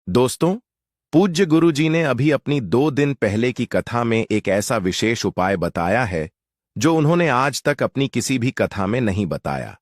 दोस्तों, पूज्य गुरु जी ने अभी अपनी 2 दिन पहले की कथा में एक ऐसा विशेष उपाय बताया है जो उन्होंने आज तक अपनी किसी भी कथा में नहीं बताया।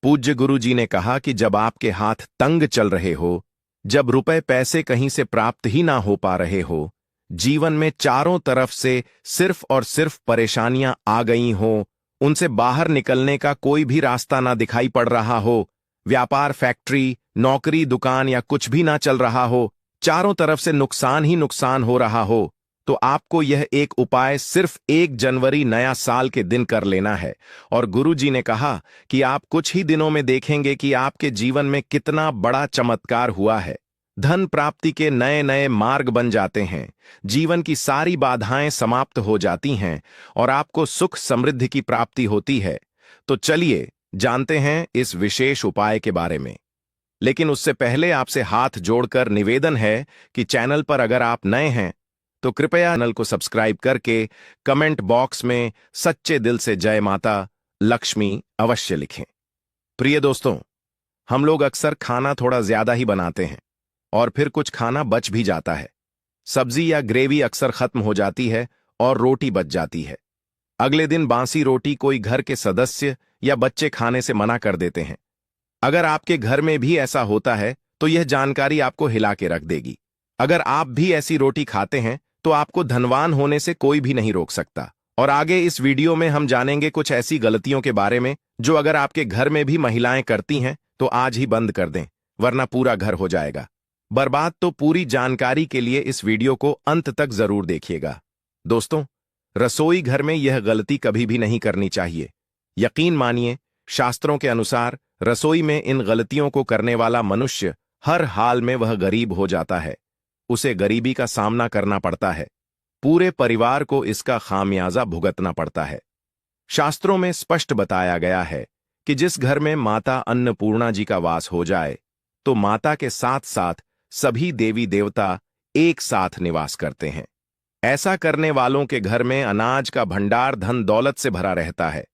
पूज्य गुरु जी ने कहा कि जब आपके हाथ तंग चल रहे हो, जब रुपए पैसे कहीं से प्राप्त ही ना हो पा रहे हो, जीवन में चारों तरफ से सिर्फ और सिर्फ परेशानियां आ गई हो, उनसे बाहर निकलने का कोई भी रास्ता ना दिखाई पड़ रहा हो, व्यापार, फैक्ट्री, नौकरी, दुकान या कुछ भी ना चल रहा हो, चारों तरफ से नुकसान ही नुकसान हो रहा हो, तो आपको यह एक उपाय सिर्फ 1 जनवरी नया साल के दिन कर लेना है। और गुरु जी ने कहा कि आप कुछ ही दिनों में देखेंगे कि आपके जीवन में कितना बड़ा चमत्कार हुआ है। धन प्राप्ति के नए नए मार्ग बन जाते हैं, जीवन की सारी बाधाएं समाप्त हो जाती हैं और आपको सुख समृद्धि की प्राप्ति होती है। तो चलिए जानते हैं इस विशेष उपाय के बारे में। लेकिन उससे पहले आपसे हाथ जोड़कर निवेदन है कि चैनल पर अगर आप नए हैं तो कृपया चैनल को सब्सक्राइब करके कमेंट बॉक्स में सच्चे दिल से जय माता लक्ष्मी अवश्य लिखें। प्रिय दोस्तों, हम लोग अक्सर खाना थोड़ा ज्यादा ही बनाते हैं और फिर कुछ खाना बच भी जाता है। सब्जी या ग्रेवी अक्सर खत्म हो जाती है और रोटी बच जाती है। अगले दिन बासी रोटी कोई घर के सदस्य या बच्चे खाने से मना कर देते हैं। अगर आपके घर में भी ऐसा होता है तो यह जानकारी आपको हिला के रख देगी। अगर आप भी ऐसी रोटी खाते हैं तो आपको धनवान होने से कोई भी नहीं रोक सकता। और आगे इस वीडियो में हम जानेंगे कुछ ऐसी गलतियों के बारे में जो अगर आपके घर में भी महिलाएं करती हैं तो आज ही बंद कर दें, वरना पूरा घर हो जाएगा बर्बाद। तो पूरी जानकारी के लिए इस वीडियो को अंत तक जरूर देखिएगा। दोस्तों, रसोई घर में यह गलती कभी भी नहीं करनी चाहिए। यकीन मानिए, शास्त्रों के अनुसार रसोई में इन गलतियों को करने वाला मनुष्य हर हाल में वह गरीब हो जाता है, उसे गरीबी का सामना करना पड़ता है, पूरे परिवार को इसका खामियाजा भुगतना पड़ता है। शास्त्रों में स्पष्ट बताया गया है कि जिस घर में माता अन्नपूर्णा जी का वास हो जाए तो माता के साथ साथ सभी देवी देवता एक साथ निवास करते हैं। ऐसा करने वालों के घर में अनाज का भंडार धन दौलत से भरा रहता है।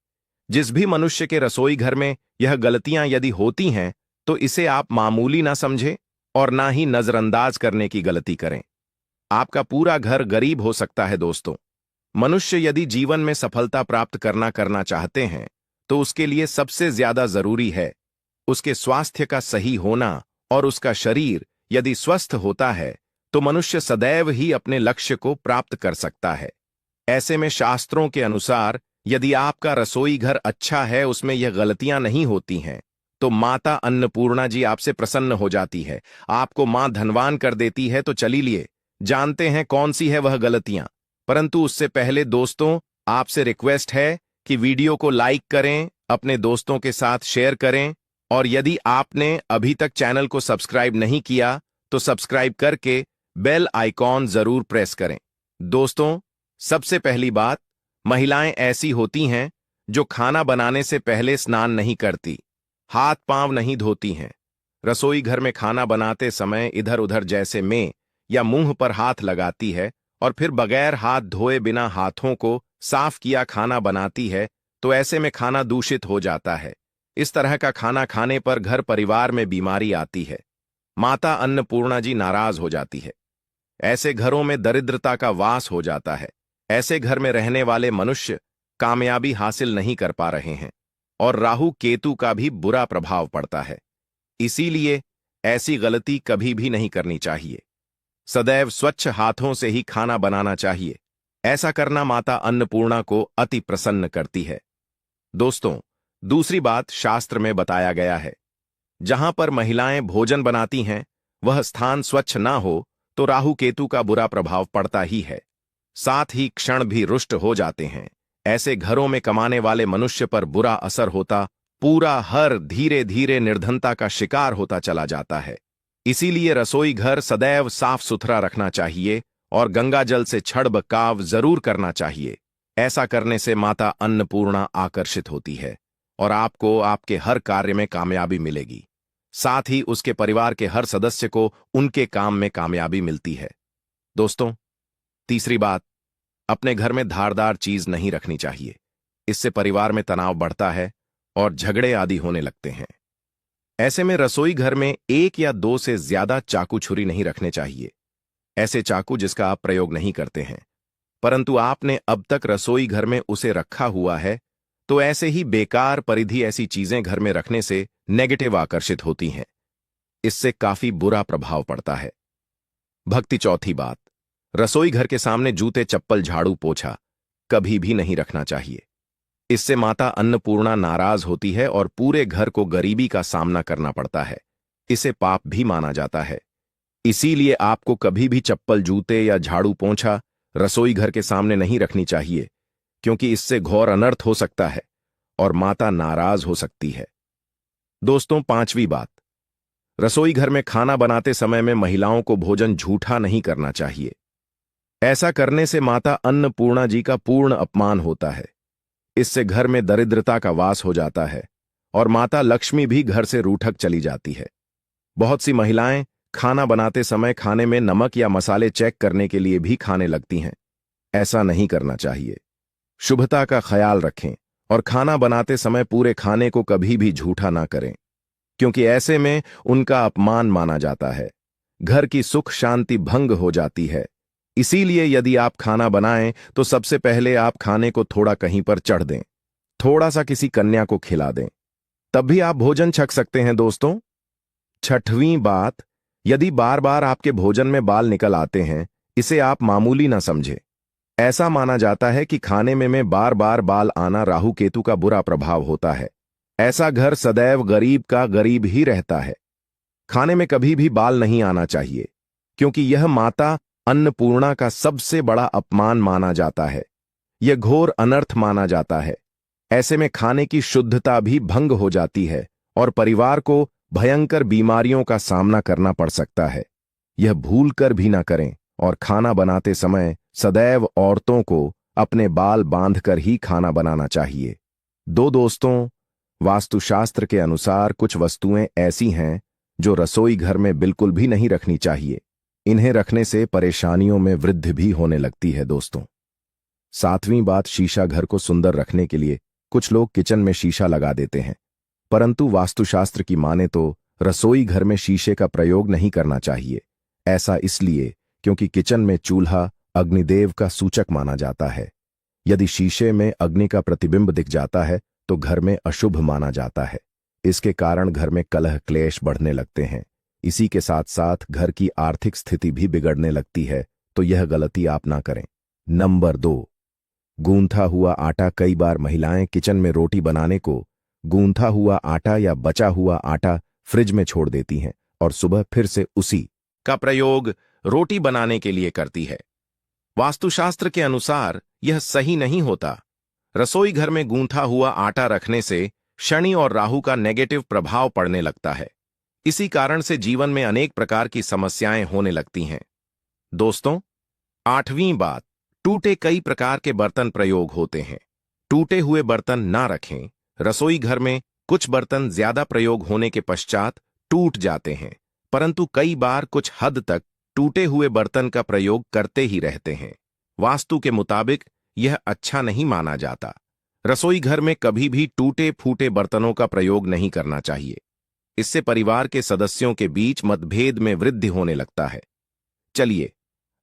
जिस भी मनुष्य के रसोई घर में यह गलतियां यदि होती हैं तो इसे आप मामूली ना समझें और ना ही नजरअंदाज करने की गलती करें। आपका पूरा घर गरीब हो सकता है। दोस्तों, मनुष्य यदि जीवन में सफलता प्राप्त करना चाहते हैं तो उसके लिए सबसे ज्यादा जरूरी है उसके स्वास्थ्य का सही होना, और उसका शरीर यदि स्वस्थ होता है तो मनुष्य सदैव ही अपने लक्ष्य को प्राप्त कर सकता है। ऐसे में शास्त्रों के अनुसार यदि आपका रसोई घर अच्छा है, उसमें यह गलतियां नहीं होती हैं, तो माता अन्नपूर्णा जी आपसे प्रसन्न हो जाती है, आपको मां धनवान कर देती है। तो चलिए जानते हैं कौन सी है वह गलतियां। परंतु उससे पहले दोस्तों, आपसे रिक्वेस्ट है कि वीडियो को लाइक करें, अपने दोस्तों के साथ शेयर करें, और यदि आपने अभी तक चैनल को सब्सक्राइब नहीं किया तो सब्सक्राइब करके बेल आइकॉन जरूर प्रेस करें। दोस्तों, सबसे पहली बात, महिलाएं ऐसी होती हैं जो खाना बनाने से पहले स्नान नहीं करती, हाथ पांव नहीं धोती हैं। रसोई घर में खाना बनाते समय इधर उधर जैसे में या मुंह पर हाथ लगाती है और फिर बगैर हाथ धोए बिना हाथों को साफ किया खाना बनाती है, तो ऐसे में खाना दूषित हो जाता है। इस तरह का खाना खाने पर घर परिवार में बीमारी आती है, माता अन्नपूर्णा जी नाराज हो जाती है। ऐसे घरों में दरिद्रता का वास हो जाता है। ऐसे घर में रहने वाले मनुष्य कामयाबी हासिल नहीं कर पा रहे हैं और राहु केतु का भी बुरा प्रभाव पड़ता है। इसीलिए ऐसी गलती कभी भी नहीं करनी चाहिए। सदैव स्वच्छ हाथों से ही खाना बनाना चाहिए। ऐसा करना माता अन्नपूर्णा को अति प्रसन्न करती है। दोस्तों, दूसरी बात, शास्त्र में बताया गया है जहां पर महिलाएं भोजन बनाती हैं वह स्थान स्वच्छ ना हो तो राहु केतु का बुरा प्रभाव पड़ता ही है, साथ ही क्षण भी रुष्ट हो जाते हैं। ऐसे घरों में कमाने वाले मनुष्य पर बुरा असर होता, पूरा हर धीरे धीरे निर्धनता का शिकार होता चला जाता है। इसीलिए रसोई घर सदैव साफ सुथरा रखना चाहिए और गंगा जल से छड़बकाव जरूर करना चाहिए। ऐसा करने से माता अन्नपूर्णा आकर्षित होती है और आपको आपके हर कार्य में कामयाबी मिलेगी, साथ ही उसके परिवार के हर सदस्य को उनके काम में कामयाबी मिलती है। दोस्तों, तीसरी बात, अपने घर में धारदार चीज नहीं रखनी चाहिए। इससे परिवार में तनाव बढ़ता है और झगड़े आदि होने लगते हैं। ऐसे में रसोई घर में एक या दो से ज्यादा चाकू छुरी नहीं रखने चाहिए। ऐसे चाकू जिसका आप प्रयोग नहीं करते हैं परंतु आपने अब तक रसोई घर में उसे रखा हुआ है, तो ऐसे ही बेकार परिधि ऐसी चीजें घर में रखने से नेगेटिव आकर्षित होती हैं। इससे काफी बुरा प्रभाव पड़ता है। भक्ति। चौथी बात, रसोई घर के सामने जूते, चप्पल, झाड़ू, पोछा कभी भी नहीं रखना चाहिए। इससे माता अन्नपूर्णा नाराज होती है और पूरे घर को गरीबी का सामना करना पड़ता है। इसे पाप भी माना जाता है। इसीलिए आपको कभी भी चप्पल, जूते या झाड़ू, पोंछा रसोई घर के सामने नहीं रखनी चाहिए, क्योंकि इससे घोर अनर्थ हो सकता है और माता नाराज हो सकती है। दोस्तों, पांचवी बात, रसोई घर में खाना बनाते समय में महिलाओं को भोजन झूठा नहीं करना चाहिए। ऐसा करने से माता अन्नपूर्णा जी का पूर्ण अपमान होता है। इससे घर में दरिद्रता का वास हो जाता है और माता लक्ष्मी भी घर से रूठक चली जाती है। बहुत सी महिलाएं खाना बनाते समय खाने में नमक या मसाले चेक करने के लिए भी खाने लगती हैं। ऐसा नहीं करना चाहिए। शुभता का ख्याल रखें और खाना बनाते समय पूरे खाने को कभी भी झूठा ना करें, क्योंकि ऐसे में उनका अपमान माना जाता है। घर की सुख शांति भंग हो जाती है। इसीलिए यदि आप खाना बनाएं तो सबसे पहले आप खाने को थोड़ा कहीं पर चढ़ दें, थोड़ा सा किसी कन्या को खिला दें, तब भी आप भोजन छक सकते हैं। दोस्तों, छठवीं बात, यदि बार बार आपके भोजन में बाल निकल आते हैं, इसे आप मामूली ना समझें। ऐसा माना जाता है कि खाने में बार बार बाल आना राहु केतु का बुरा प्रभाव होता है। ऐसा घर सदैव गरीब का गरीब ही रहता है। खाने में कभी भी बाल नहीं आना चाहिए, क्योंकि यह माता अन्नपूर्णा का सबसे बड़ा अपमान माना जाता है। यह घोर अनर्थ माना जाता है। ऐसे में खाने की शुद्धता भी भंग हो जाती है और परिवार को भयंकर बीमारियों का सामना करना पड़ सकता है। यह भूल कर भी ना करें और खाना बनाते समय सदैव औरतों को अपने बाल बांधकर ही खाना बनाना चाहिए। दोस्तों, वास्तुशास्त्र के अनुसार कुछ वस्तुएं ऐसी हैं जो रसोई घर में बिल्कुल भी नहीं रखनी चाहिए। इन्हें रखने से परेशानियों में वृद्धि भी होने लगती है। दोस्तों, सातवीं बात, शीशा। घर को सुंदर रखने के लिए कुछ लोग किचन में शीशा लगा देते हैं, परंतु वास्तुशास्त्र की माने तो रसोई घर में शीशे का प्रयोग नहीं करना चाहिए। ऐसा इसलिए क्योंकि किचन में चूल्हा अग्निदेव का सूचक माना जाता है। यदि शीशे में अग्नि का प्रतिबिंब दिख जाता है तो घर में अशुभ माना जाता है। इसके कारण घर में कलह क्लेश बढ़ने लगते हैं। इसी के साथ साथ घर की आर्थिक स्थिति भी बिगड़ने लगती है, तो यह गलती आप ना करें। नंबर 2, गूंथा हुआ आटा। कई बार महिलाएं किचन में रोटी बनाने को गूंथा हुआ आटा या बचा हुआ आटा फ्रिज में छोड़ देती हैं और सुबह फिर से उसी का प्रयोग रोटी बनाने के लिए करती है। वास्तुशास्त्र के अनुसार यह सही नहीं होता। रसोई घर में गूंथा हुआ आटा रखने से शनि और राहु का नेगेटिव प्रभाव पड़ने लगता है। इसी कारण से जीवन में अनेक प्रकार की समस्याएं होने लगती हैं। दोस्तों, आठवीं बात, टूटे कई प्रकार के बर्तन प्रयोग होते हैं। टूटे हुए बर्तन ना रखें। रसोई घर में कुछ बर्तन ज्यादा प्रयोग होने के पश्चात टूट जाते हैं, परंतु कई बार कुछ हद तक टूटे हुए बर्तन का प्रयोग करते ही रहते हैं। वास्तु के मुताबिक यह अच्छा नहीं माना जाता। रसोई घर में कभी भी टूटे फूटे बर्तनों का प्रयोग नहीं करना चाहिए। इससे परिवार के सदस्यों के बीच मतभेद में वृद्धि होने लगता है। चलिए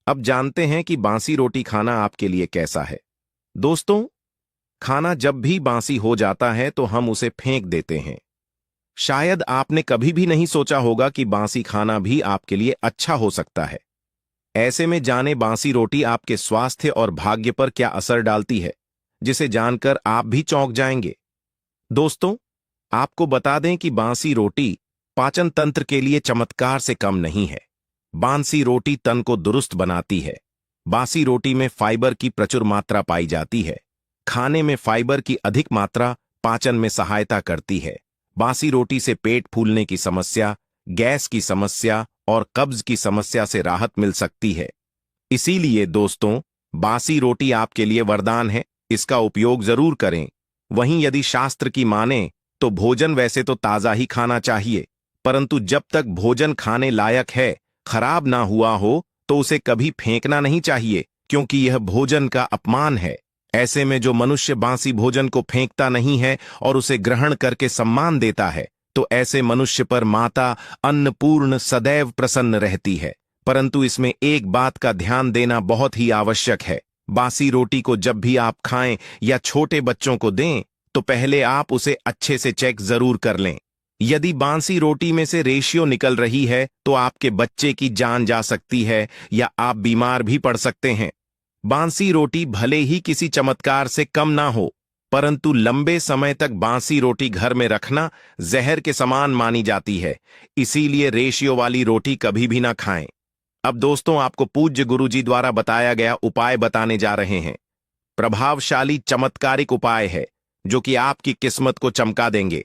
अब जानते हैं कि बासी रोटी खाना आपके लिए कैसा है। दोस्तों, खाना जब भी बासी हो जाता है तो हम उसे फेंक देते हैं। शायद आपने कभी भी नहीं सोचा होगा कि बासी खाना भी आपके लिए अच्छा हो सकता है। ऐसे में जाने बासी रोटी आपके स्वास्थ्य और भाग्य पर क्या असर डालती है, जिसे जानकर आप भी चौंक जाएंगे। दोस्तों, आपको बता दें कि बासी रोटी पाचन तंत्र के लिए चमत्कार से कम नहीं है। बासी रोटी तन को दुरुस्त बनाती है। बासी रोटी में फाइबर की प्रचुर मात्रा पाई जाती है। खाने में फाइबर की अधिक मात्रा पाचन में सहायता करती है। बासी रोटी से पेट फूलने की समस्या, गैस की समस्या और कब्ज की समस्या से राहत मिल सकती है। इसीलिए दोस्तों, बासी रोटी आपके लिए वरदान है। इसका उपयोग जरूर करें। वहीं यदि शास्त्र की माने तो भोजन वैसे तो ताजा ही खाना चाहिए, परंतु जब तक भोजन खाने लायक है, खराब ना हुआ हो, तो उसे कभी फेंकना नहीं चाहिए, क्योंकि यह भोजन का अपमान है। ऐसे में जो मनुष्य बासी भोजन को फेंकता नहीं है और उसे ग्रहण करके सम्मान देता है, तो ऐसे मनुष्य पर माता अन्नपूर्ण सदैव प्रसन्न रहती है। परंतु इसमें एक बात का ध्यान देना बहुत ही आवश्यक है। बासी रोटी को जब भी आप खाएं या छोटे बच्चों को दें तो पहले आप उसे अच्छे से चेक जरूर कर लें। यदि बासी रोटी में से रेशियो निकल रही है तो आपके बच्चे की जान जा सकती है या आप बीमार भी पड़ सकते हैं। बासी रोटी भले ही किसी चमत्कार से कम ना हो, परंतु लंबे समय तक बासी रोटी घर में रखना जहर के समान मानी जाती है। इसीलिए रेशियो वाली रोटी कभी भी ना खाएं। अब दोस्तों, आपको पूज्य गुरुजी द्वारा बताया गया उपाय बताने जा रहे हैं। प्रभावशाली चमत्कारिक उपाय है जो कि आपकी किस्मत को चमका देंगे,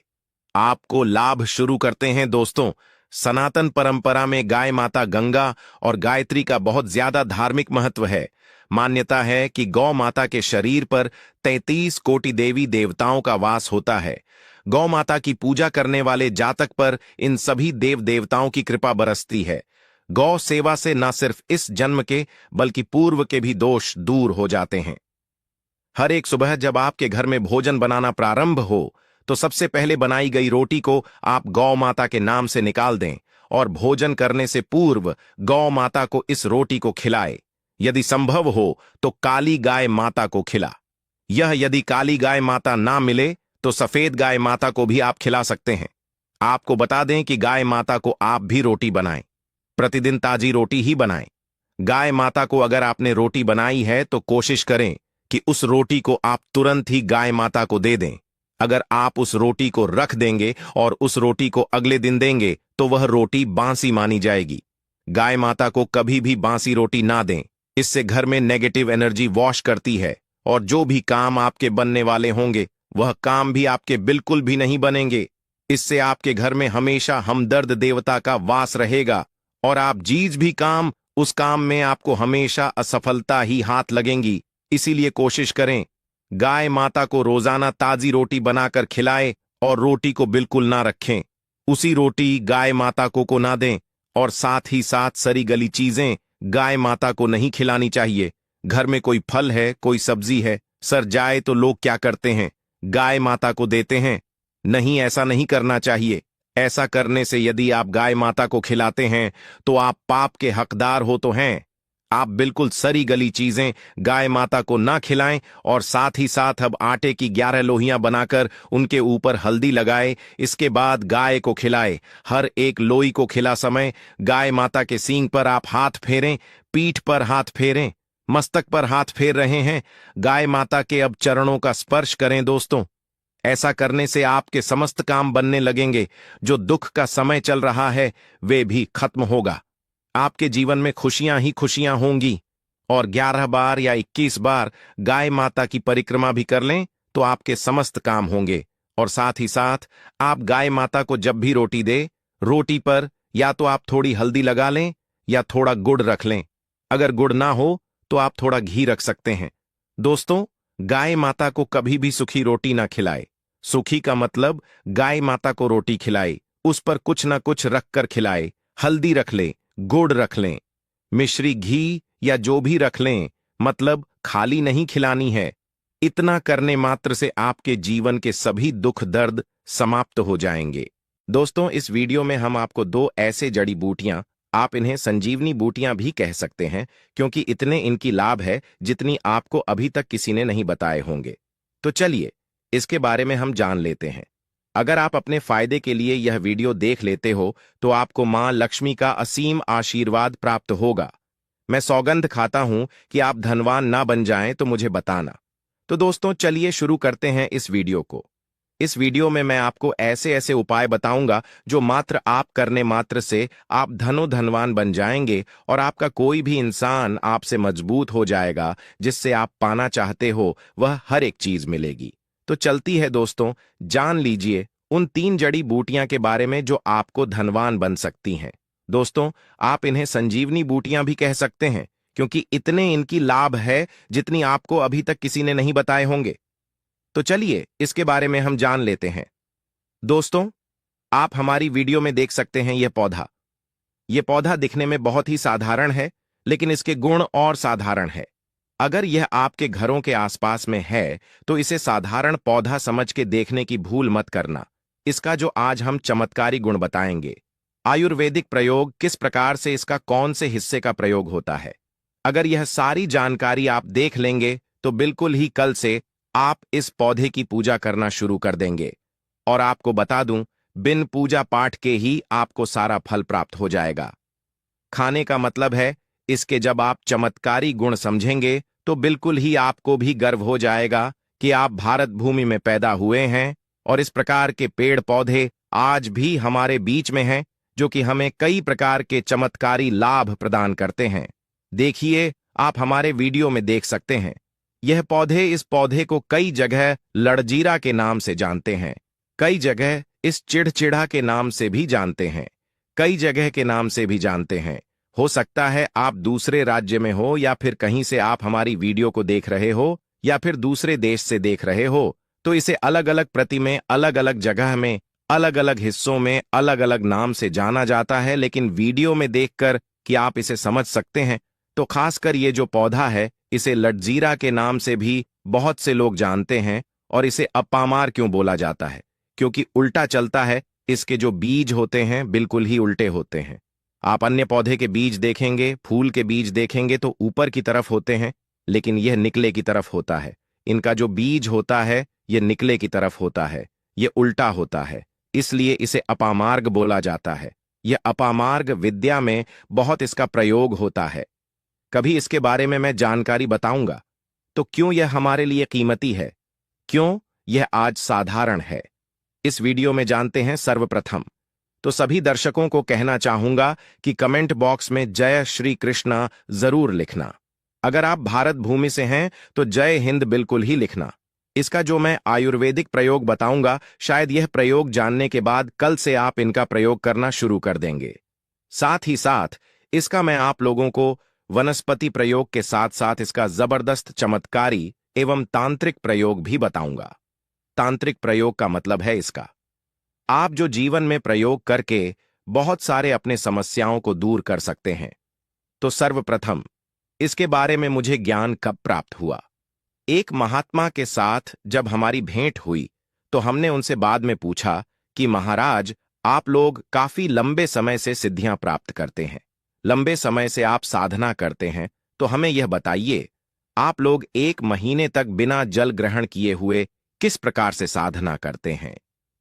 आपको लाभ शुरू करते हैं। दोस्तों, सनातन परंपरा में गाय माता गंगा और गायत्री का बहुत ज्यादा धार्मिक महत्व है। मान्यता है कि गौ माता के शरीर पर 33 कोटि देवी देवताओं का वास होता है। गौ माता की पूजा करने वाले जातक पर इन सभी देव देवताओं की कृपा बरसती है। गौ सेवा से न सिर्फ इस जन्म के बल्कि पूर्व के भी दोष दूर हो जाते हैं। हर एक सुबह जब आपके घर में भोजन बनाना प्रारंभ हो तो सबसे पहले बनाई गई रोटी को आप गौ माता के नाम से निकाल दें और भोजन करने से पूर्व गौ माता को इस रोटी को खिलाए। यदि संभव हो तो काली गाय माता को खिला। यदि काली गाय माता ना मिले तो सफेद गाय माता को भी आप खिला सकते हैं। आपको बता दें कि गाय माता को आप भी रोटी बनाएं, प्रतिदिन ताजी रोटी ही बनाएं। गाय माता को अगर आपने रोटी बनाई है तो कोशिश करें कि उस रोटी को आप तुरंत ही गाय माता को दे दें। अगर आप उस रोटी को रख देंगे और उस रोटी को अगले दिन देंगे तो वह रोटी बासी मानी जाएगी। गाय माता को कभी भी बासी रोटी ना दें, इससे घर में नेगेटिव एनर्जी वॉश करती है और जो भी काम आपके बनने वाले होंगे वह काम भी आपके बिल्कुल भी नहीं बनेंगे। इससे आपके घर में हमेशा हमदर्द देवता का वास रहेगा और आप जिस भी काम उस काम में आपको हमेशा असफलता ही हाथ लगेंगी। इसीलिए कोशिश करें गाय माता को रोजाना ताजी रोटी बनाकर खिलाएं और रोटी को बिल्कुल ना रखें। उसी रोटी गाय माता को ना दें और साथ ही साथ सड़ी गली चीजें गाय माता को नहीं खिलानी चाहिए। घर में कोई फल है, कोई सब्जी है, सड़ जाए तो लोग क्या करते हैं, गाय माता को देते हैं। नहीं, ऐसा नहीं करना चाहिए। ऐसा करने से यदि आप गाय माता को खिलाते हैं तो आप पाप के हकदार हो तो हैं। आप बिल्कुल सड़ी गली चीजें गाय माता को ना खिलाएं और साथ ही साथ अब आटे की 11 लोहियां बनाकर उनके ऊपर हल्दी लगाए, इसके बाद गाय को खिलाए। हर एक लोई को खिला समय गाय माता के सींग पर आप हाथ फेरें, पीठ पर हाथ फेरें, मस्तक पर हाथ फेर रहे हैं, गाय माता के अब चरणों का स्पर्श करें। दोस्तों, ऐसा करने से आपके समस्त काम बनने लगेंगे। जो दुख का समय चल रहा है वे भी खत्म होगा। आपके जीवन में खुशियां ही खुशियां होंगी। और 11 बार या 21 बार गाय माता की परिक्रमा भी कर लें तो आपके समस्त काम होंगे। और साथ ही साथ आप गाय माता को जब भी रोटी दे, रोटी पर या तो आप थोड़ी हल्दी लगा लें या थोड़ा गुड़ रख लें। अगर गुड़ ना हो तो आप थोड़ा घी रख सकते हैं। दोस्तों, गाय माता को कभी भी सूखी रोटी ना खिलाए। सूखी का मतलब गाय माता को रोटी खिलाए, उस पर कुछ ना कुछ रख कर खिलाए। हल्दी रख लें, गुड़ रख लें, मिश्री, घी या जो भी रख लें, मतलब खाली नहीं खिलानी है। इतना करने मात्र से आपके जीवन के सभी दुख दर्द समाप्त हो जाएंगे। दोस्तों, इस वीडियो में हम आपको 2 ऐसे जड़ी बूटियां, आप इन्हें संजीवनी बूटियां भी कह सकते हैं क्योंकि इतने इनकी लाभ है जितनी आपको अभी तक किसी ने नहीं बताए होंगे। तो चलिए इसके बारे में हम जान लेते हैं। अगर आप अपने फायदे के लिए यह वीडियो देख लेते हो तो आपको मां लक्ष्मी का असीम आशीर्वाद प्राप्त होगा। मैं सौगंध खाता हूं कि आप धनवान ना बन जाएं तो मुझे बताना। तो दोस्तों, चलिए शुरू करते हैं इस वीडियो को। इस वीडियो में मैं आपको ऐसे ऐसे उपाय बताऊंगा जो मात्र आप करने मात्र से आप धनवान बन जाएंगे और आपका कोई भी इंसान आपसे मजबूत हो जाएगा। जिससे आप पाना चाहते हो वह हर एक चीज मिलेगी। तो चलती है दोस्तों, जान लीजिए उन 3 जड़ी बूटियां के बारे में जो आपको धनवान बन सकती हैं। दोस्तों, आप इन्हें संजीवनी बूटियां भी कह सकते हैं क्योंकि इतने इनकी लाभ है जितनी आपको अभी तक किसी ने नहीं बताए होंगे। तो चलिए इसके बारे में हम जान लेते हैं। दोस्तों, आप हमारी वीडियो में देख सकते हैं यह पौधा। यह पौधा दिखने में बहुत ही साधारण है, लेकिन इसके गुण और साधारण है। अगर यह आपके घरों के आसपास में है तो इसे साधारण पौधा समझ के देखने की भूल मत करना, इसका जो आज हम चमत्कारी गुण बताएंगे। आयुर्वेदिक प्रयोग किस प्रकार से, इसका कौन से हिस्से का प्रयोग होता है। अगर यह सारी जानकारी आप देख लेंगे तो बिल्कुल ही कल से आप इस पौधे की पूजा करना शुरू कर देंगे। और आपको बता दूं, बिन पूजा पाठ के ही आपको सारा फल प्राप्त हो जाएगा। खाने का मतलब है, इसके जब आप चमत्कारी गुण समझेंगे तो बिल्कुल ही आपको भी गर्व हो जाएगा कि आप भारत भूमि में पैदा हुए हैं और इस प्रकार के पेड़ पौधे आज भी हमारे बीच में हैं, जो कि हमें कई प्रकार के चमत्कारी लाभ प्रदान करते हैं। देखिए, आप हमारे वीडियो में देख सकते हैं। यह पौधे, इस पौधे को कई जगह लड़जीरा के नाम से जानते हैं, कई जगह इस चिड़चिड़ा के नाम से भी जानते हैं, कई जगह के नाम से भी जानते हैं। हो सकता है आप दूसरे राज्य में हो या फिर कहीं से आप हमारी वीडियो को देख रहे हो या फिर दूसरे देश से देख रहे हो, तो इसे अलग अलग प्रति में, अलग अलग जगह में, अलग अलग हिस्सों में अलग अलग नाम से जाना जाता है। लेकिन वीडियो में देखकर कि आप इसे समझ सकते हैं, तो खासकर ये जो पौधा है, इसे लटजीरा के नाम से भी बहुत से लोग जानते हैं। और इसे अपामार क्यों बोला जाता है? क्योंकि उल्टा चलता है। इसके जो बीज होते हैं बिल्कुल ही उल्टे होते हैं। आप अन्य पौधे के बीज देखेंगे, फूल के बीज देखेंगे तो ऊपर की तरफ होते हैं, लेकिन यह निकले की तरफ होता है। इनका जो बीज होता है यह निकले की तरफ होता है, यह उल्टा होता है, इसलिए इसे अपामार्ग बोला जाता है। यह अपामार्ग विद्या में बहुत इसका प्रयोग होता है। कभी इसके बारे में मैं जानकारी बताऊंगा। तो क्यों यह हमारे लिए कीमती है, क्यों यह आज साधारण है, इस वीडियो में जानते हैं। सर्वप्रथम तो सभी दर्शकों को कहना चाहूंगा कि कमेंट बॉक्स में जय श्री कृष्णा जरूर लिखना। अगर आप भारत भूमि से हैं तो जय हिंद बिल्कुल ही लिखना। इसका जो मैं आयुर्वेदिक प्रयोग बताऊंगा, शायद यह प्रयोग जानने के बाद कल से आप इनका प्रयोग करना शुरू कर देंगे। साथ ही साथ इसका मैं आप लोगों को वनस्पति प्रयोग के साथ साथ इसका जबरदस्त चमत्कारी एवं तांत्रिक प्रयोग भी बताऊंगा। तांत्रिक प्रयोग का मतलब है इसका आप जो जीवन में प्रयोग करके बहुत सारे अपने समस्याओं को दूर कर सकते हैं। तो सर्वप्रथम इसके बारे में मुझे ज्ञान कब प्राप्त हुआ? एक महात्मा के साथ जब हमारी भेंट हुई तो हमने उनसे बाद में पूछा कि महाराज, आप लोग काफी लंबे समय से सिद्धियां प्राप्त करते हैं, लंबे समय से आप साधना करते हैं, तो हमें यह बताइए, आप लोग 1 महीने तक बिना जल ग्रहण किए हुए किस प्रकार से साधना करते हैं?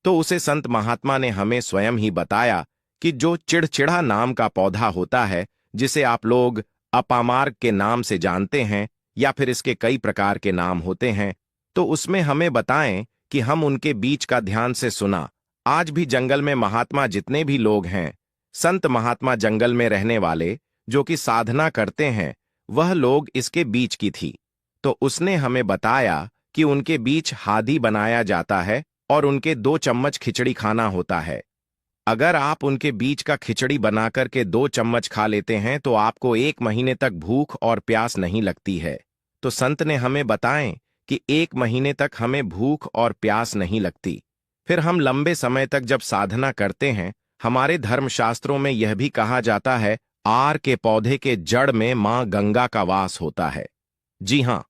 तो उसे संत महात्मा ने हमें स्वयं ही बताया कि जो चिड़चिड़ा नाम का पौधा होता है, जिसे आप लोग अपामार्ग के नाम से जानते हैं या फिर इसके कई प्रकार के नाम होते हैं, तो उसमें हमें बताएं कि हम उनके बीच का ध्यान से सुना। आज भी जंगल में महात्मा जितने भी लोग हैं, संत महात्मा जंगल में रहने वाले जो कि साधना करते हैं, वह लोग इसके बीच की थी। तो उसने हमें बताया कि उनके बीच हादी बनाया जाता है और उनके 2 चम्मच खिचड़ी खाना होता है। अगर आप उनके बीच का खिचड़ी बनाकर के 2 चम्मच खा लेते हैं तो आपको 1 महीने तक भूख और प्यास नहीं लगती है। तो संत ने हमें बताएं कि 1 महीने तक हमें भूख और प्यास नहीं लगती। फिर हम लंबे समय तक जब साधना करते हैं, हमारे धर्मशास्त्रों में यह भी कहा जाता है, आर के पौधे के जड़ में मां गंगा का वास होता है। जी हां,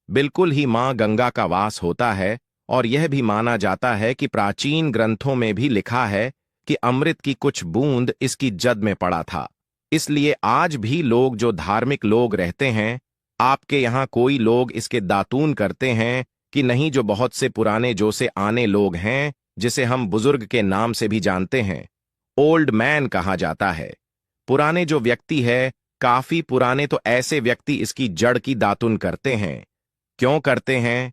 बिल्कुल ही मां गंगा का वास होता है। और यह भी माना जाता है कि प्राचीन ग्रंथों में भी लिखा है कि अमृत की कुछ बूंद इसकी जद में पड़ा था। इसलिए आज भी लोग, जो धार्मिक लोग रहते हैं, आपके यहाँ कोई लोग इसके दातून करते हैं कि नहीं, जो बहुत से पुराने जो से आने लोग हैं, जिसे हम बुजुर्ग के नाम से भी जानते हैं, ओल्ड मैन कहा जाता है। पुराने जो व्यक्ति है, काफी पुराने, तो ऐसे व्यक्ति इसकी जड़ की दातुन करते हैं। क्यों करते हैं?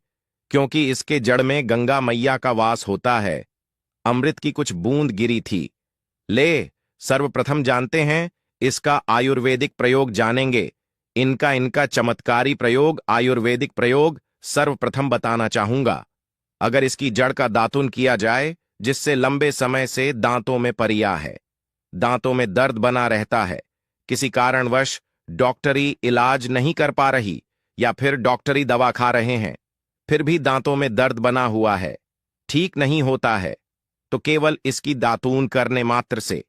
क्योंकि इसके जड़ में गंगा मैया का वास होता है। अमृत की कुछ बूंद गिरी थी। ले, सर्वप्रथम जानते हैं इसका आयुर्वेदिक प्रयोग जानेंगे। इनका चमत्कारी प्रयोग, आयुर्वेदिक प्रयोग सर्वप्रथम बताना चाहूंगा। अगर इसकी जड़ का दातुन किया जाए, जिससे लंबे समय से दांतों में परिया है, दांतों में दर्द बना रहता है, किसी कारणवश डॉक्टरी इलाज नहीं कर पा रही या फिर डॉक्टरी दवा खा रहे हैं, फिर भी दांतों में दर्द बना हुआ है, ठीक नहीं होता है, तो केवल इसकी दातून करने मात्र से,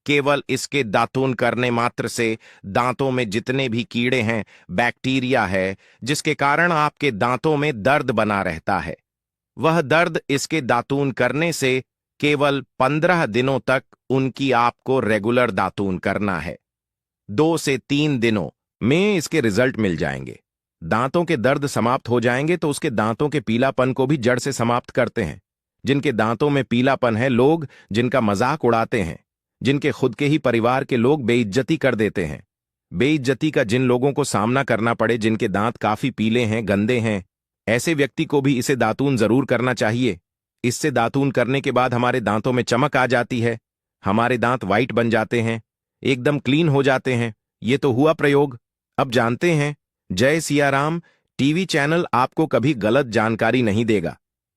केवल इसके दातून करने मात्र से दांतों में जितने भी कीड़े हैं, बैक्टीरिया है, जिसके कारण आपके दांतों में दर्द बना रहता है, वह दर्द इसके दातून करने से केवल 15 दिनों तक उनकी आपको रेगुलर दातून करना है। 2 से 3 दिनों में इसके रिजल्ट मिल जाएंगे। दांतों के दर्द समाप्त हो जाएंगे तो उसके दांतों के पीलापन को भी जड़ से समाप्त करते हैं। जिनके दांतों में पीलापन है, लोग जिनका मजाक उड़ाते हैं, जिनके खुद के ही परिवार के लोग बेइज्जती कर देते हैं, बेइज्जती का जिन लोगों को सामना करना पड़े, जिनके दांत काफी पीले हैं, गंदे हैं, ऐसे व्यक्ति को भी इसे दातून जरूर करना चाहिए। इससे दातून करने के बाद हमारे दांतों में चमक आ जाती है, हमारे दांत वाइट बन जाते हैं, एकदम क्लीन हो जाते हैं। ये तो हुआ प्रयोग। अब जानते हैं, जय सिया राम टीवी चैनल आपको कभी गलत जानकारी नहीं देगा।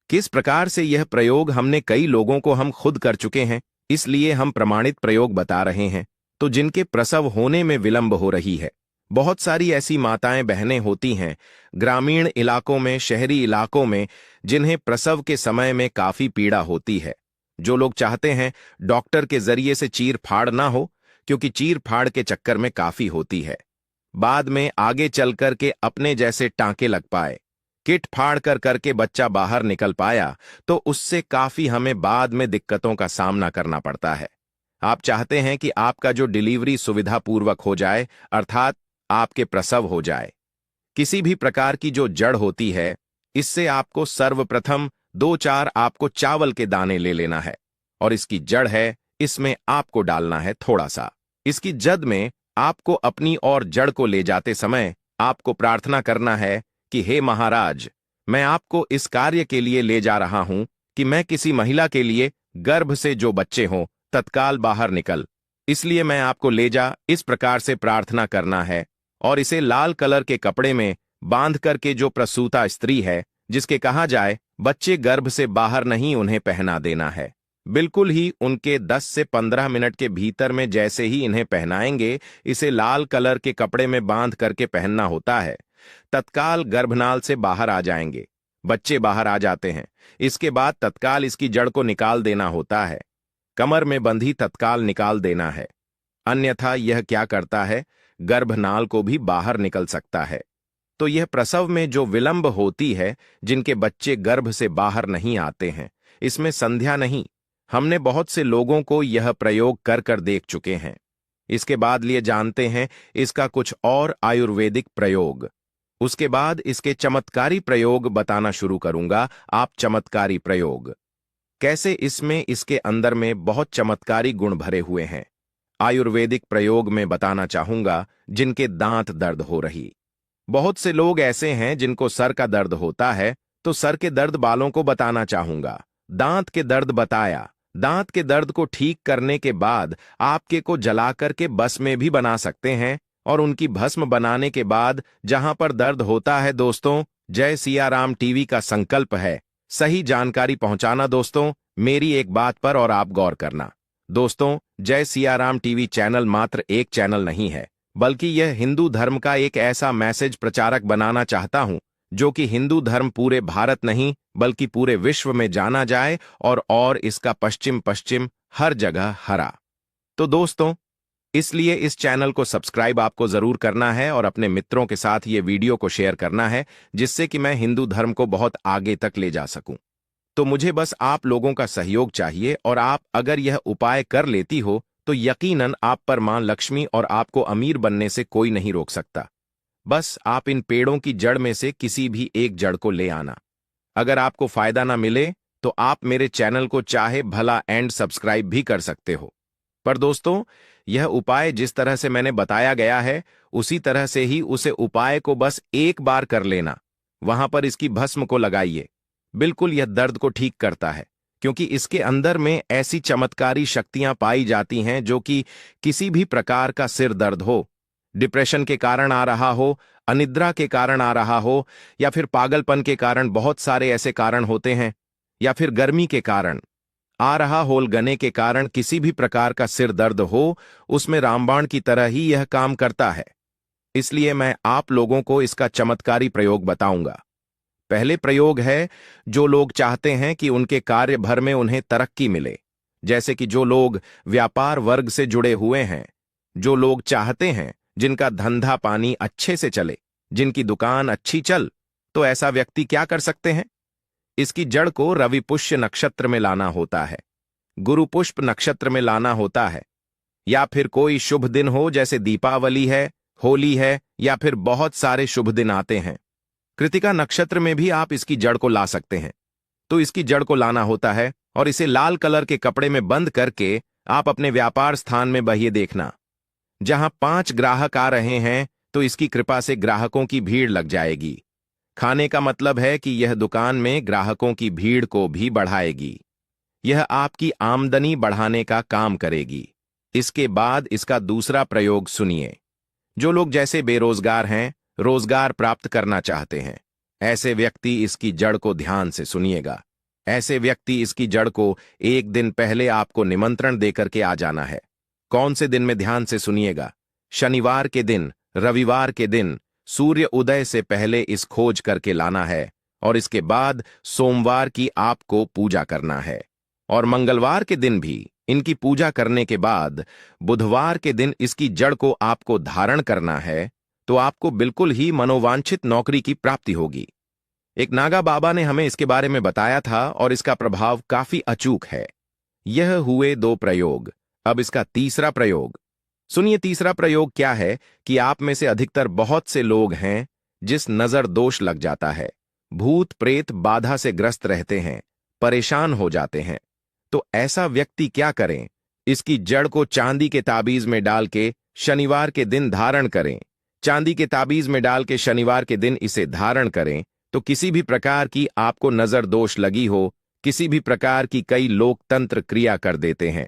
किस प्रकार से यह प्रयोग हमने कई लोगों को हम खुद कर चुके हैं, इसलिए हम प्रमाणित प्रयोग बता रहे हैं। तो जिनके प्रसव होने में विलंब हो रही है, बहुत सारी ऐसी माताएं बहनें होती हैं ग्रामीण इलाकों में, शहरी इलाकों में, जिन्हें प्रसव के समय में काफी पीड़ा होती है। जो लोग चाहते हैं डॉक्टर के जरिए से चीर फाड़ ना हो, क्योंकि चीर फाड़ के चक्कर में काफी होती है, बाद में आगे चल कर के अपने जैसे टांके लग पाए, किट फाड़ कर करके बच्चा बाहर निकल पाया, तो उससे काफी हमें बाद में दिक्कतों का सामना करना पड़ता है। आप चाहते हैं कि आपका जो डिलीवरी सुविधापूर्वक हो जाए, अर्थात आपके प्रसव हो जाए। किसी भी प्रकार की जो जड़ होती है, इससे आपको सर्वप्रथम 2-4 आपको चावल के दाने ले लेना है, और इसकी जड़ है, इसमें आपको डालना है थोड़ा सा। इसकी जद में आपको अपनी और जड़ को ले जाते समय आपको प्रार्थना करना है कि हे महाराज, मैं आपको इस कार्य के लिए ले जा रहा हूं कि मैं किसी महिला के लिए गर्भ से जो बच्चे हों तत्काल बाहर निकल, इसलिए मैं आपको ले जा, इस प्रकार से प्रार्थना करना है। और इसे लाल कलर के कपड़े में बांध करके जो प्रसूता स्त्री है, जिसके कहा जाए बच्चे गर्भ से बाहर नहीं, उन्हें पहना देना है। बिल्कुल ही उनके 10 से 15 मिनट के भीतर में जैसे ही इन्हें पहनाएंगे, इसे लाल कलर के कपड़े में बांध करके पहनना होता है, तत्काल गर्भनाल से बाहर आ जाएंगे, बच्चे बाहर आ जाते हैं। इसके बाद तत्काल इसकी जड़ को निकाल देना होता है, कमर में बंधी तत्काल निकाल देना है, अन्यथा यह क्या करता है, गर्भनाल को भी बाहर निकल सकता है। तो यह प्रसव में जो विलंब होती है, जिनके बच्चे गर्भ से बाहर नहीं आते हैं, इसमें संध्या नहीं। हमने बहुत से लोगों को यह प्रयोग कर कर देख चुके हैं। इसके बाद लिए जानते हैं इसका कुछ और आयुर्वेदिक प्रयोग। उसके बाद इसके चमत्कारी प्रयोग बताना शुरू करूंगा। आप चमत्कारी प्रयोग कैसे, इसमें इसके अंदर में बहुत चमत्कारी गुण भरे हुए हैं। आयुर्वेदिक प्रयोग में बताना चाहूंगा जिनके दांत दर्द हो रही। बहुत से लोग ऐसे हैं जिनको सर का दर्द होता है, तो सर के दर्द बालों को बताना चाहूंगा। दांत के दर्द बताया, दांत के दर्द को ठीक करने के बाद आपके को जला करके भस्म में भी बना सकते हैं, और उनकी भस्म बनाने के बाद जहां पर दर्द होता है, दोस्तों जय सिया राम टीवी का संकल्प है सही जानकारी पहुंचाना। दोस्तों मेरी एक बात पर और आप गौर करना। दोस्तों जय सिया राम टीवी चैनल मात्र एक चैनल नहीं है, बल्कि यह हिंदू धर्म का एक ऐसा मैसेज प्रचारक बनाना चाहता हूं जो कि हिंदू धर्म पूरे भारत नहीं बल्कि पूरे विश्व में जाना जाए, और इसका पश्चिम पश्चिम हर जगह हरा। तो दोस्तों इसलिए इस चैनल को सब्सक्राइब आपको जरूर करना है और अपने मित्रों के साथ ये वीडियो को शेयर करना है, जिससे कि मैं हिंदू धर्म को बहुत आगे तक ले जा सकूं। तो मुझे बस आप लोगों का सहयोग चाहिए, और आप अगर यह उपाय कर लेती हो तो यकीनन आप पर मां लक्ष्मी और आपको अमीर बनने से कोई नहीं रोक सकता। बस आप इन पेड़ों की जड़ में से किसी भी एक जड़ को ले आना। अगर आपको फायदा ना मिले तो आप मेरे चैनल को चाहे भला एंड सब्सक्राइब भी कर सकते हो, पर दोस्तों यह उपाय जिस तरह से मैंने बताया गया है, उसी तरह से ही उसे उपाय को बस एक बार कर लेना। वहां पर इसकी भस्म को लगाइए, बिल्कुल यह दर्द को ठीक करता है, क्योंकि इसके अंदर में ऐसी चमत्कारी शक्तियां पाई जाती हैं जो कि किसी भी प्रकार का सिर दर्द हो, डिप्रेशन के कारण आ रहा हो, अनिद्रा के कारण आ रहा हो, या फिर पागलपन के कारण, बहुत सारे ऐसे कारण होते हैं, या फिर गर्मी के कारण आ रहा होल, गने के कारण किसी भी प्रकार का सिर दर्द हो, उसमें रामबाण की तरह ही यह काम करता है। इसलिए मैं आप लोगों को इसका चमत्कारी प्रयोग बताऊंगा। पहले प्रयोग है, जो लोग चाहते हैं कि उनके कार्य भर में उन्हें तरक्की मिले, जैसे कि जो लोग व्यापार वर्ग से जुड़े हुए हैं, जो लोग चाहते हैं जिनका धंधा पानी अच्छे से चले, जिनकी दुकान अच्छी चल, तो ऐसा व्यक्ति क्या कर सकते हैं, इसकी जड़ को रवि पुष्य नक्षत्र में लाना होता है। गुरु पुष्प नक्षत्र में लाना होता है, या फिर कोई शुभ दिन हो जैसे दीपावली है, होली है, या फिर बहुत सारे शुभ दिन आते हैं। कृतिका नक्षत्र में भी आप इसकी जड़ को ला सकते हैं। तो इसकी जड़ को लाना होता है और इसे लाल कलर के कपड़े में बंद करके आप अपने व्यापार स्थान में बहिए देखना। जहां 5 ग्राहक आ रहे हैं तो इसकी कृपा से ग्राहकों की भीड़ लग जाएगी। खाने का मतलब है कि यह दुकान में ग्राहकों की भीड़ को भी बढ़ाएगी। यह आपकी आमदनी बढ़ाने का काम करेगी। इसके बाद इसका दूसरा प्रयोग सुनिए। जो लोग जैसे बेरोजगार हैं, रोजगार प्राप्त करना चाहते हैं, ऐसे व्यक्ति इसकी जड़ को ध्यान से सुनिएगा। ऐसे व्यक्ति इसकी जड़ को एक दिन पहले आपको निमंत्रण देकर के आ जाना है। कौन से दिन में, ध्यान से सुनिएगा। शनिवार के दिन, रविवार के दिन, सूर्य उदय से पहले इस खोज करके लाना है और इसके बाद सोमवार की आपको पूजा करना है और मंगलवार के दिन भी इनकी पूजा करने के बाद बुधवार के दिन इसकी जड़ को आपको धारण करना है, तो आपको बिल्कुल ही मनोवांछित नौकरी की प्राप्ति होगी। एक नागा बाबा ने हमें इसके बारे में बताया था और इसका प्रभाव काफी अचूक है। यह हुए 2 प्रयोग। अब इसका तीसरा प्रयोग सुनिए। तीसरा प्रयोग क्या है कि आप में से अधिकतर बहुत से लोग हैं जिस नजर दोष लग जाता है, भूत प्रेत बाधा से ग्रस्त रहते हैं, परेशान हो जाते हैं। तो ऐसा व्यक्ति क्या करें? इसकी जड़ को चांदी के ताबीज में डाल के शनिवार के दिन धारण करें। चांदी के ताबीज में डाल के शनिवार के दिन इसे धारण करें तो किसी भी प्रकार की आपको नजर दोष लगी हो, किसी भी प्रकार की कई लोग तंत्र क्रिया कर देते हैं,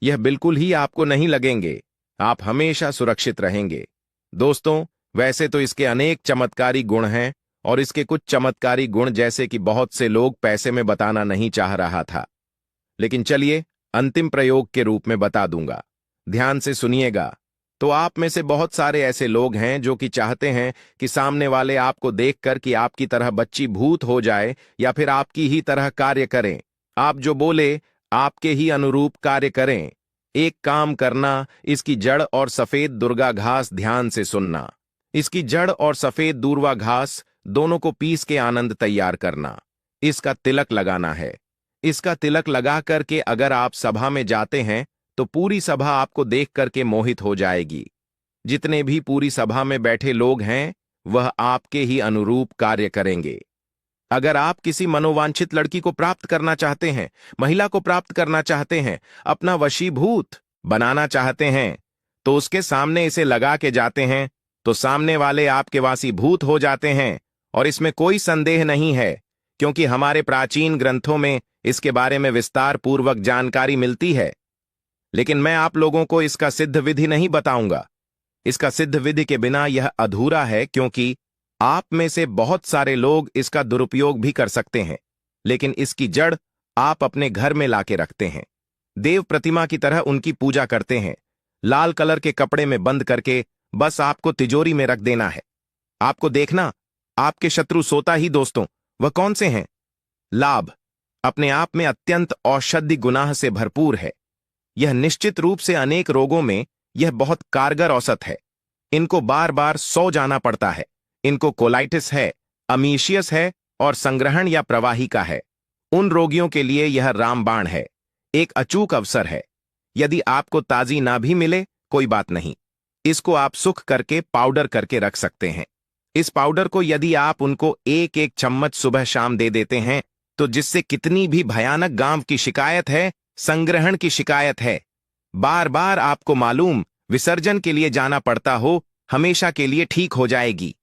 यह बिल्कुल ही आपको नहीं लगेंगे। आप हमेशा सुरक्षित रहेंगे। दोस्तों, वैसे तो इसके अनेक चमत्कारी गुण हैं और इसके कुछ चमत्कारी गुण जैसे कि बहुत से लोग पैसे में बताना नहीं चाह रहा था, लेकिन चलिए अंतिम प्रयोग के रूप में बता दूंगा। ध्यान से सुनिएगा। तो आप में से बहुत सारे ऐसे लोग हैं जो कि चाहते हैं कि सामने वाले आपको देखकर कि आपकी तरह बच्ची भूत हो जाए या फिर आपकी ही तरह कार्य करें। आप जो बोले आपके ही अनुरूप कार्य करें। एक काम करना, इसकी जड़ और सफेद दुर्गा घास ध्यान से सुनना। इसकी जड़ और सफेद दूर्वा घास दोनों को पीस के आनंद तैयार करना। इसका तिलक लगाना है। इसका तिलक लगा करके अगर आप सभा में जाते हैं तो पूरी सभा आपको देख करके मोहित हो जाएगी। जितने भी पूरी सभा में बैठे लोग हैं वह आपके ही अनुरूप कार्य करेंगे। अगर आप किसी मनोवांछित लड़की को प्राप्त करना चाहते हैं, महिला को प्राप्त करना चाहते हैं, अपना वशीभूत बनाना चाहते हैं, तो उसके सामने इसे लगा के जाते हैं तो सामने वाले आपके वशीभूत हो जाते हैं। और इसमें कोई संदेह नहीं है, क्योंकि हमारे प्राचीन ग्रंथों में इसके बारे में विस्तार पूर्वक जानकारी मिलती है। लेकिन मैं आप लोगों को इसका सिद्ध विधि नहीं बताऊंगा। इसका सिद्ध विधि के बिना यह अधूरा है, क्योंकि आप में से बहुत सारे लोग इसका दुरुपयोग भी कर सकते हैं। लेकिन इसकी जड़ आप अपने घर में लाके रखते हैं, देव प्रतिमा की तरह उनकी पूजा करते हैं, लाल कलर के कपड़े में बंद करके बस आपको तिजोरी में रख देना है। आपको देखना आपके शत्रु सोता ही। दोस्तों, वह कौन से हैं? लाभ अपने आप में अत्यंत औषधि गुनाह से भरपूर है। यह निश्चित रूप से अनेक रोगों में यह बहुत कारगर औसत है। इनको बार बार सो जाना पड़ता है। इनको कोलाइटिस है, अमीशियस है और संग्रहण या प्रवाहिका है। उन रोगियों के लिए यह रामबाण है, एक अचूक अवसर है। यदि आपको ताजी ना भी मिले कोई बात नहीं, इसको आप सुख करके पाउडर करके रख सकते हैं। इस पाउडर को यदि आप उनको 1-1 चम्मच सुबह शाम दे देते हैं तो जिससे कितनी भी भयानक गांव की शिकायत है, संग्रहण की शिकायत है, बार बार आपको मालूम विसर्जन के लिए जाना पड़ता हो, हमेशा के लिए ठीक हो जाएगी।